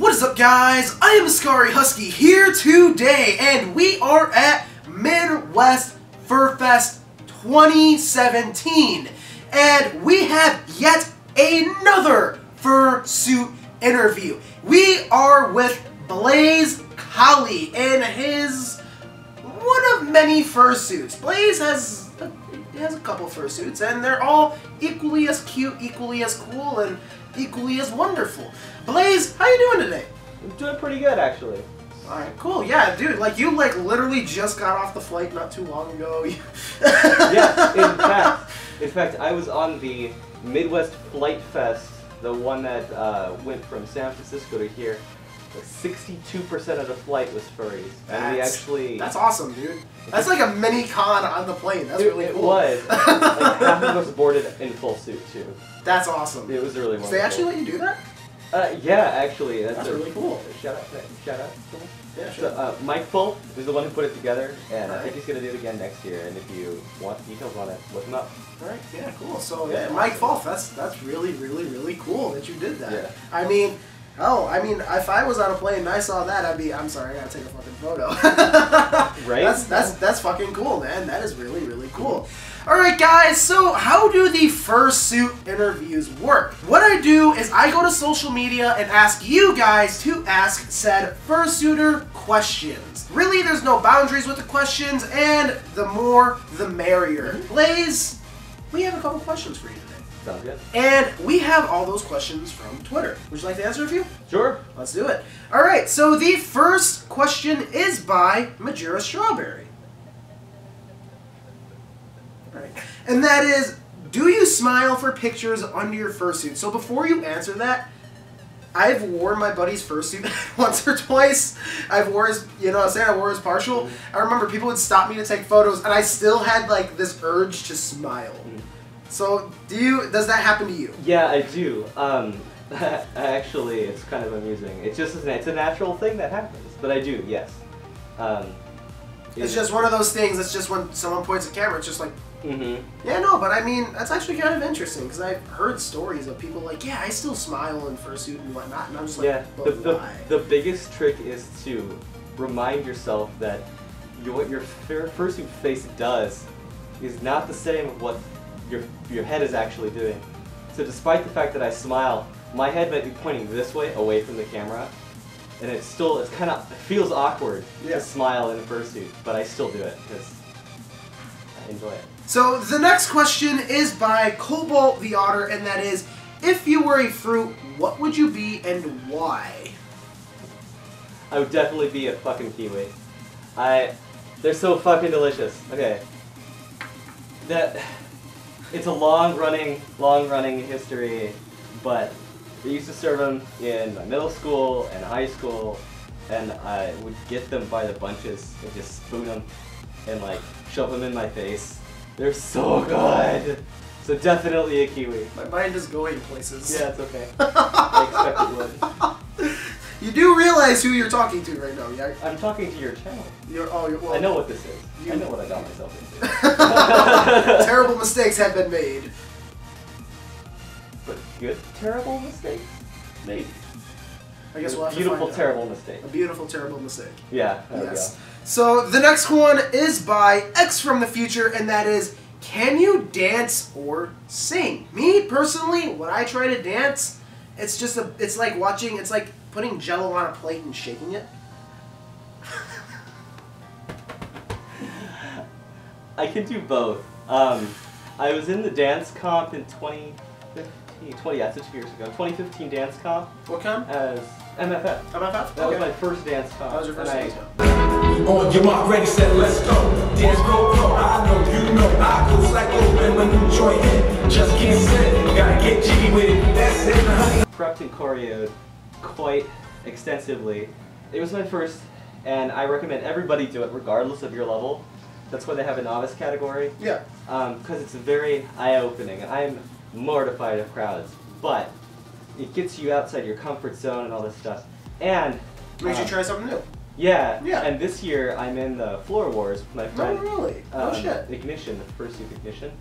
What is up, guys? I am Ascari Husky here today, and we are at Midwest Fur Fest 2017, and we have yet another fursuit interview. We are with Blaze Collie in his one of many fursuits. Blaze has a couple fursuits, and they're all equally as cute, equally as cool, and equally as wonderful. Blaze, how you doing today? I'm doing pretty good, actually. Alright, cool. Yeah, dude, like, you, like, literally just got off the flight not too long ago. Yeah, in fact, I was on the Midwest Flight Fest, the one that went from San Francisco to here. 62% of the flight was furries. And we actually... That's awesome, dude. That's like a mini con on the plane. That's really cool. It was. Like, half of us boarded in full suit, too. That's awesome. It was really wonderful. So they actually let you do that? Yeah, actually. That's really cool. Shout out. Yeah, sure. So, Mike Wolf is the one who put it together, and I think he's going to do it again next year. And if you want details on it, look him up. Alright, yeah, cool. So, yeah, Mike Wolf, that's really, really, really cool that you did that. Yeah. I mean, if I was on a plane and I saw that, I'm sorry, I gotta take a fucking photo. Right? That's fucking cool, man. That is really, really cool. Alright, guys, so how do the fursuit interviews work? What I do is I go to social media and ask you guys to ask said fursuiter questions. Really, there's no boundaries with the questions, and the more, the merrier. Blaze, we have a couple questions for you today. Sounds good. And we have all those questions from Twitter. Would you like to answer a few? Sure. Let's do it. Alright, so the first question is by Majira Strawberry. Alright. And that is, do you smile for pictures under your fursuit? So before you answer that, I've worn my buddy's fursuit once or twice. I've wore his, you know what I'm saying, I wore his partial. I remember people would stop me to take photos, and I still had like this urge to smile. So, does that happen to you? Yeah, I do. Actually, it's kind of amusing. It's a natural thing that happens, but I do, yes. It's just one of those things. It's just when someone points a camera, it's just like, yeah, no, but I mean, that's actually kind of interesting, because I've heard stories of people like, yeah, I still smile in fursuit and whatnot, and I'm just like, yeah, but why? The biggest trick is to remind yourself that what your fursuit face does is not the same of what your head is actually doing. So despite the fact that I smile, my head might be pointing this way, away from the camera, and it feels awkward to smile in a fursuit, but I still do it because I enjoy it. So the next question is by Cobalt the Otter, and that is, if you were a fruit, what would you be and why? I would definitely be a fucking kiwi. They're so fucking delicious. Okay. It's a long-running history, but they used to serve them in my middle school and high school, and I would get them by the bunches and just spoon them and like shove them in my face. They're so good! So definitely a kiwi. My mind is going places. Yeah, it's okay. I expect it would. You do realize who you're talking to right now, yeah? I'm talking to your channel. Well, I know what this is. I know what I got myself into. Terrible mistakes have been made. But good, terrible mistakes? Maybe. I guess we'll have beautiful, to find terrible out. mistake. A beautiful, terrible mistake. Yeah, yes. So the next one is by X from the Future, and that is, can you dance or sing? Me, personally, when I try to dance, it's like putting Jello on a plate and shaking it. I can do both. I was in the dance comp in 2015, yeah, so 2 years ago. 2015 dance comp. What comp? As MFF. MFF? That was my first dance comp. That was your first dance comp. On your mark, ready, set, let's go. Dance, go, go. I know, you know, I go psycho when my new joint hit. Just can't sit, gotta get jiggy with it. That's it, honey. Prepped and choreoed quite extensively. It was my first, and I recommend everybody do it regardless of your level. That's why they have a novice category. Yeah. Because it's very eye-opening. I'm mortified of crowds, but it gets you outside your comfort zone and all this stuff. And makes you try something new. Yeah. Yeah. And this year I'm in the Floor Wars with my friend. Oh, really? Oh, shit. Ignition, the Fursuit Ignition.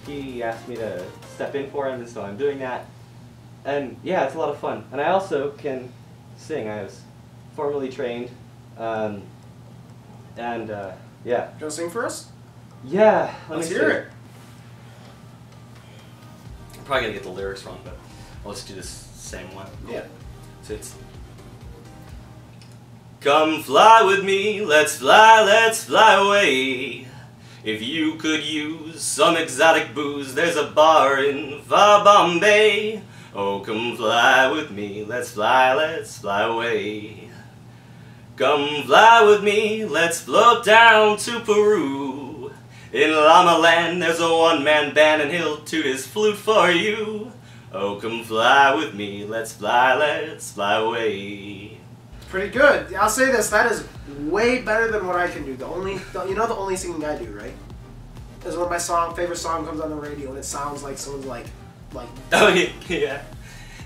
he asked me to step in for him, and so I'm doing that. And yeah, it's a lot of fun. And I also can sing. I was formally trained. Yeah. You want to sing for us? Yeah. Let's hear it. I'm probably going to get the lyrics wrong, but let's do this same one. Yeah. So it's... Come fly with me, let's fly away. If you could use some exotic booze, there's a bar in far Bombay. Oh, come fly with me, let's fly away. Come fly with me, let's float down to Peru. In Llama Land, there's a one-man band and he'll toot his flute for you. Oh, come fly with me, let's fly away. Pretty good. I'll say this, that is way better than what I can do. The only singing I do, right? Is when my favorite song comes on the radio and it sounds like someone's like Oh yeah.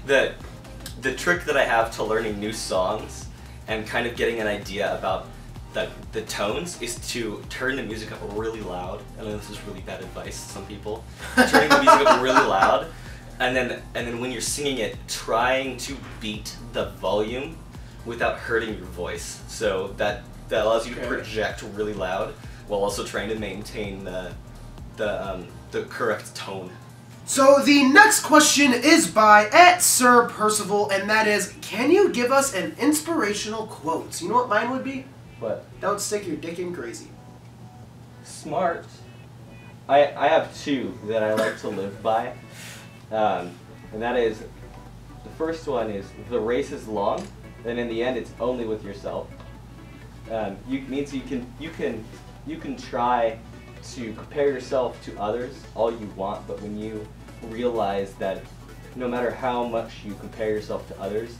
The trick that I have to learning new songs and kind of getting an idea about the tones is to turn the music up really loud. I know this is really bad advice to some people. Turning the music up really loud, and then when you're singing it, trying to beat the volume without hurting your voice. So that allows you to project really loud while also trying to maintain the correct tone. So the next question is by @SirPercival, and that is, can you give us an inspirational quote? You know what mine would be? What? Don't stick your dick in crazy. Smart. I have two that I like to live by, and that is, the first one is, the race is long, and in the end it's only with yourself. Means you can try to compare yourself to others all you want, but when you realize that no matter how much you compare yourself to others,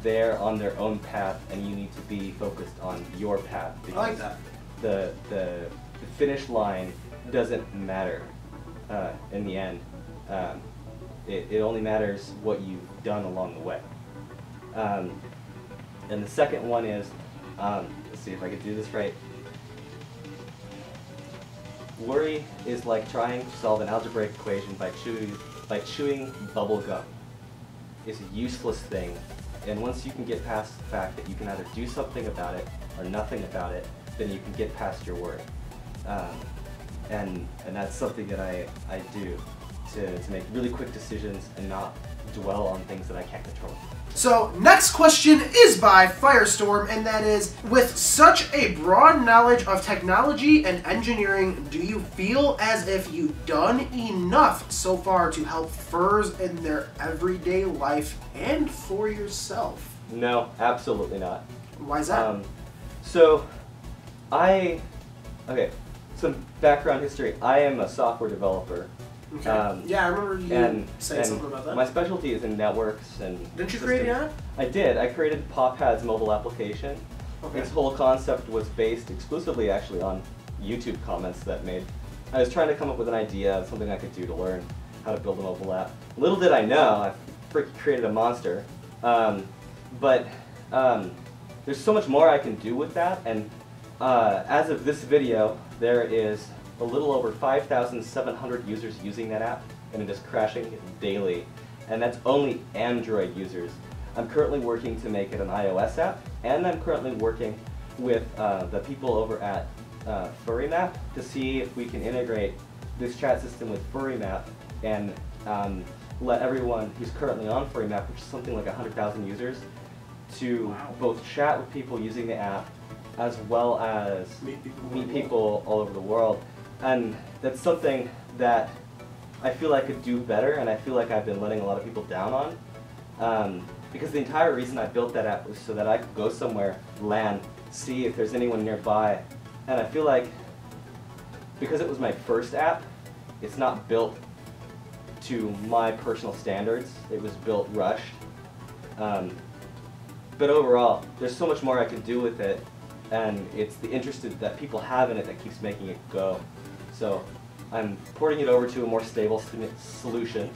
they're on their own path and you need to be focused on your path. I like that. The finish line doesn't matter in the end. It only matters what you've done along the way. And the second one is, let's see if I can do this right. Worry is like trying to solve an algebraic equation by chewing bubble gum. It's a useless thing, and once you can get past the fact that you can either do something about it or nothing about it, then you can get past your worry. And that's something that I do to make really quick decisions and not dwell on things that I can't control. So, next question is by Firestorm, and that is, with such a broad knowledge of technology and engineering, do you feel as if you've done enough so far to help furs in their everyday life and for yourself? No, absolutely not. Why is that? Okay, some background history. I am a software developer. Okay. Yeah, I remember you saying something about that. My specialty is in networks and Didn't you create an app? I did. I created PopPad's mobile application. Okay. Its whole concept was based exclusively actually on YouTube comments that made. I was trying to come up with an idea of something I could do to learn how to build a mobile app. Little did I know, I freaking created a monster. But there's so much more I can do with that, and as of this video, there is a little over 5,700 users using that app, and it is crashing daily. And that's only Android users. I'm currently working to make it an iOS app, and I'm currently working with the people over at FurryMap to see if we can integrate this chat system with FurryMap and let everyone who's currently on FurryMap, which is something like 100,000 users, to both chat with people using the app as well as meet people all over the world. And that's something that I feel I could do better, and I feel like I've been letting a lot of people down on. Because the entire reason I built that app was so that I could go somewhere, land, see if there's anyone nearby. And I feel like, because it was my first app, it's not built to my personal standards. It was built rushed. But overall, there's so much more I can do with it, and it's the interest that people have in it that keeps making it go. So I'm porting it over to a more stable solution,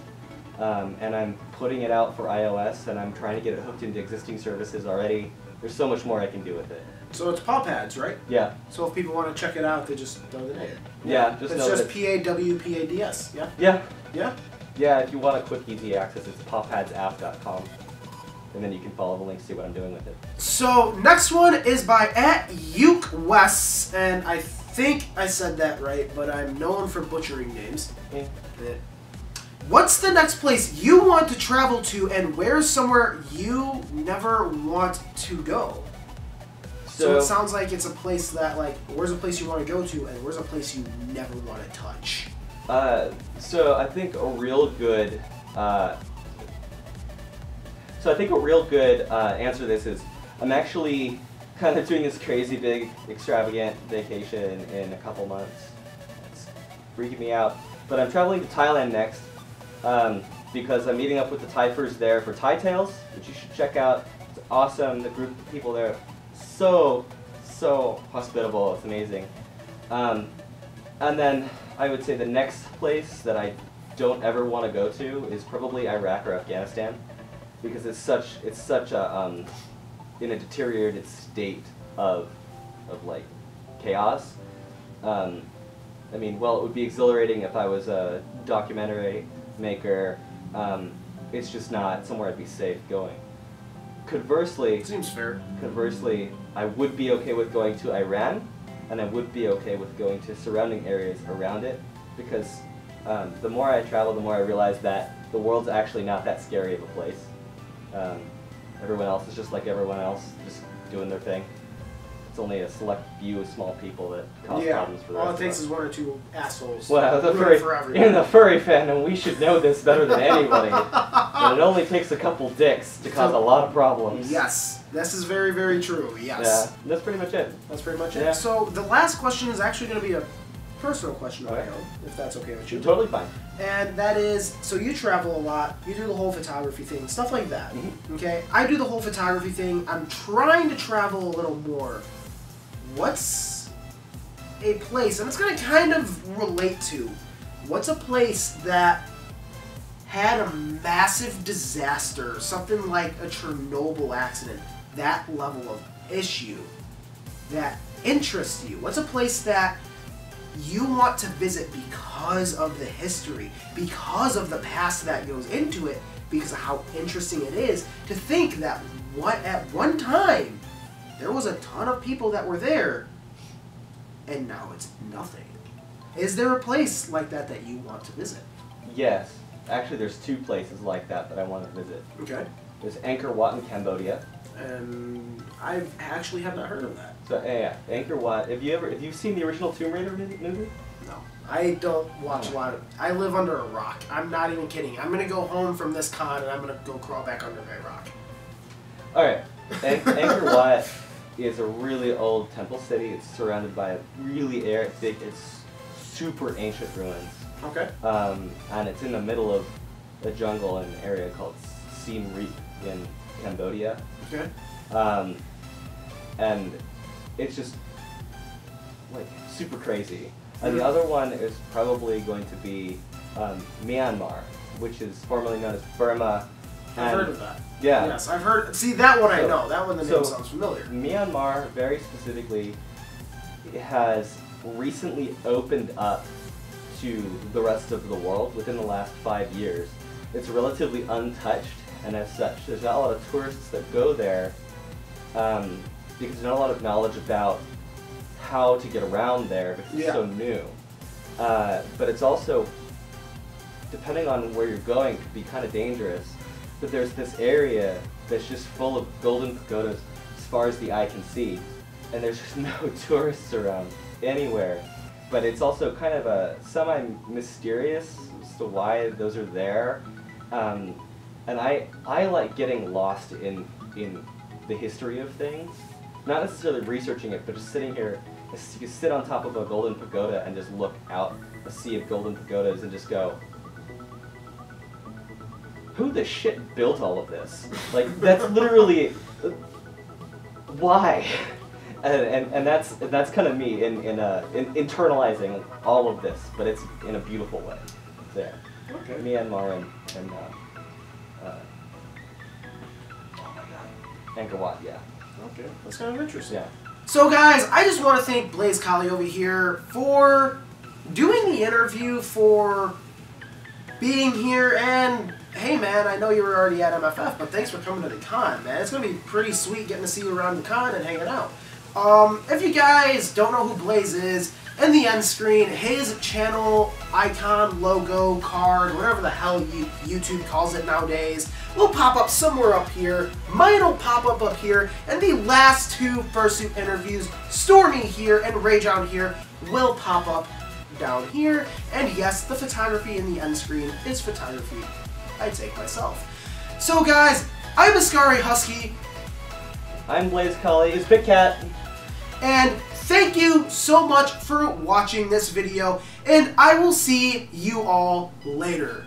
and I'm putting it out for iOS, and I'm trying to get it hooked into existing services already. there's so much more I can do with it. So it's paw pads, right? Yeah. So if people want to check it out, they just know the name. Yeah, just it's know just that PAWPADS. Yeah. Yeah. Yeah. Yeah. If you want a quick, easy access, it's pawpadsapp.com, and then you can follow the link, see what I'm doing with it. So next one is by @UkeWes, and I think I said that right, but I'm known for butchering names. Yeah. What's the next place you want to travel to, and where's somewhere you never want to go? So it sounds like it's a place that, like, where's a place you want to go to, and where's a place you never want to touch? So I think a real good answer to this is I'm actually kind of doing this crazy big extravagant vacation in a couple months. It's freaking me out. But I'm traveling to Thailand next because I'm meeting up with the Thai-furs there for Thai Tales, which you should check out. It's awesome. The group of people there, so hospitable. It's amazing. And then I would say the next place that I don't ever want to go to is probably Iraq or Afghanistan, because it's such a in a deteriorated state of like chaos. I mean, well, it would be exhilarating if I was a documentary maker. It's just not somewhere I'd be safe going. Conversely, Seems fair. Conversely, I would be okay with going to Iran, and I would be okay with going to surrounding areas around it, because the more I travel, the more I realize that the world's actually not that scary of a place. Everyone else is just like everyone else, just doing their thing. It's only a select few small people that cause problems for the rest all it of takes us. is one or two assholes. Well, the ruin furry, in the furry fandom, we should know this better than anybody. And it only takes a couple dicks to cause a lot of problems. Yes, this is very, very true. Yes. Yeah, that's pretty much it. That's pretty much Yeah. it. So the last question is actually going to be a personal question of my Okay. own, if that's okay with you. You're totally fine. And that is, so you travel a lot, you do the whole photography thing, stuff like that. Mhm. Okay? I do the whole photography thing. I'm trying to travel a little more. What's a place, and it's going to kind of relate to, what's a place that had a massive disaster, something like a Chernobyl accident, that level of issue, that interests you? What's a place that you want to visit because of the history, because of the past that goes into it, because of how interesting it is to think that at one time there was a ton of people that were there, and now it's nothing. Is there a place like that that you want to visit? Yes. Actually, there's two places like that I want to visit. Okay. There's Angkor Wat in Cambodia. And I actually have not heard of that. So yeah, Angkor Wat. Have you seen the original Tomb Raider movie? No. I don't watch a lot of... I live under a rock. I'm not even kidding. I'm going to go home from this con and I'm going to go crawl back under my rock. Alright. Angkor Wat is a really old temple city. It's surrounded by a really big, it's super ancient ruins. Okay. And it's in the middle of a jungle in an area called Siem Reap in Cambodia. Okay. And it's just like super crazy. And the other one is probably going to be Myanmar, which is formerly known as Burma. I've heard of that. Yeah. Yes, I've heard. See, that one I So- know. That one, the name sounds familiar. Myanmar, very specifically, has recently opened up to the rest of the world within the last 5 years. It's relatively untouched, and as such, there's not a lot of tourists that go there because there's not a lot of knowledge about how to get around there because it's so new. But it's also, depending on where you're going, could be kind of dangerous. But there's this area that's just full of golden pagodas as far as the eye can see, and there's just no tourists around anywhere. But it's also kind of a semi-mysterious as to why those are there. And I like getting lost in the history of things. Not necessarily researching it, but just sitting here. You sit on top of a golden pagoda and just look out a sea of golden pagodas and just go, who the shit built all of this? Like, that's literally, why? And that's kind of me in internalizing all of this, but it's in a beautiful way. There. Okay. Myanmar and Angkor Wat, yeah. Okay, that's kind of interesting. Yeah. So guys, I just want to thank Blaze Collie over here for doing the interview, for being here, and hey man, I know you were already at MFF, but thanks for coming to the con, man. It's going to be pretty sweet getting to see you around the con and hanging out. If you guys don't know who Blaze is, in the end screen, his channel, icon, logo, card, whatever the hell YouTube calls it nowadays, will pop up somewhere up here. Mine will pop up here, and the last two Fursuit interviews, Stormy here and Rage On here, will pop up down here. And yes, the photography in the end screen is photography I take myself. So guys, I'm Ascari Husky. I'm Blaze Collie. It's Big Cat. And thank you so much for watching this video, and I will see you all later.